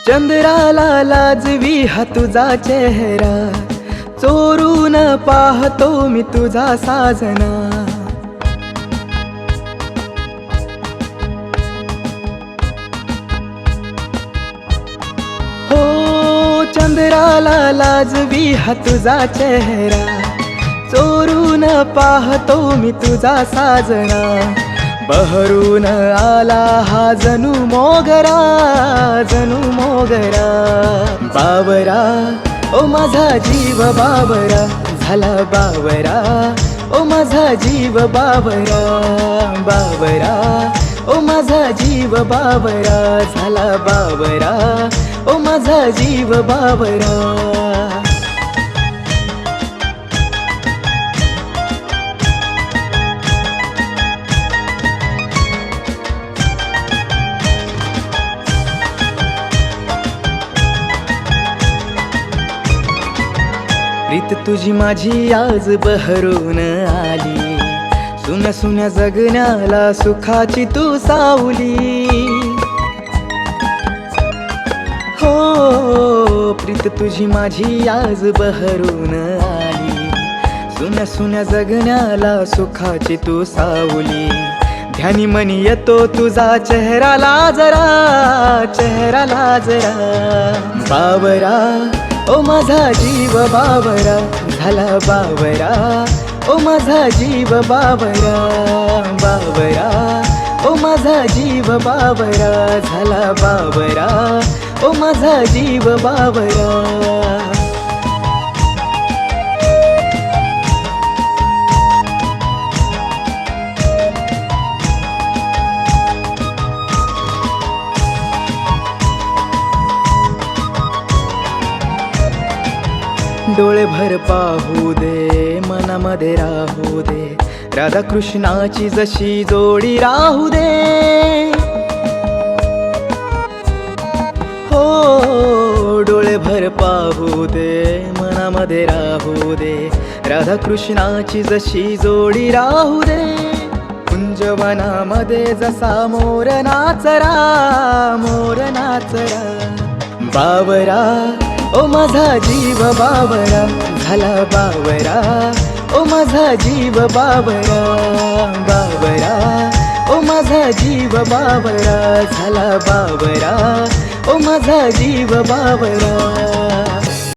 चंद्राला लाजवी हा तुझा चेहरा, चोरून पाहतो मी तुझा साजना. हो चंद्राला लाजवी हा तुझा चेहरा, चोरून पाहतो मी तुझा साजना. बहरून आला हा जणू मोगरा, जणू मोगरा. बावरा ओ माझा जीव बावरा, झाला बावरा ओ माझा जीव बावरा. बावरा ओ माझा जीव बावरा, झाला बावरा ओ माझा जीव बावरा. प्रीत तुझी माझी आज बहरून आली, सुन्या सुन्या जगण्याला सुखाची तू सावली. हो प्रीत तुझी माझी आज बहरून आली, सुन्या सुन्या जगण्याला सुखाची तू सावली. ध्यानी मनी येतो तुझा चेहरा लाजरा, चेहरा लाजरा. बावरा ओ माझा जीव बावरा, झाला बावरा ओ माझा जीव बावरा. बावरा ओ माझा जीव बावरा, झाला बावरा ओ माझा जीव बावरा. डोळे भर पाहू दे, मनामध्ये राहू दे, राधा कृष्णाची जशी जोडी राहू दे. हो डोळे भर पाहू दे, मनामध्ये राहू दे, राधा कृष्णाची जशी जोडी राहू दे. कुंजवनामध्ये जसा मोर नाचरा, मोर नाचरा. बावरा ओ माझा जीव बावरा, झाला बावरा ओ माझा जीव बावरा. बावरा ओ माझा जीव बावरा, झाला बावरा ओ माझा जीव बावरा.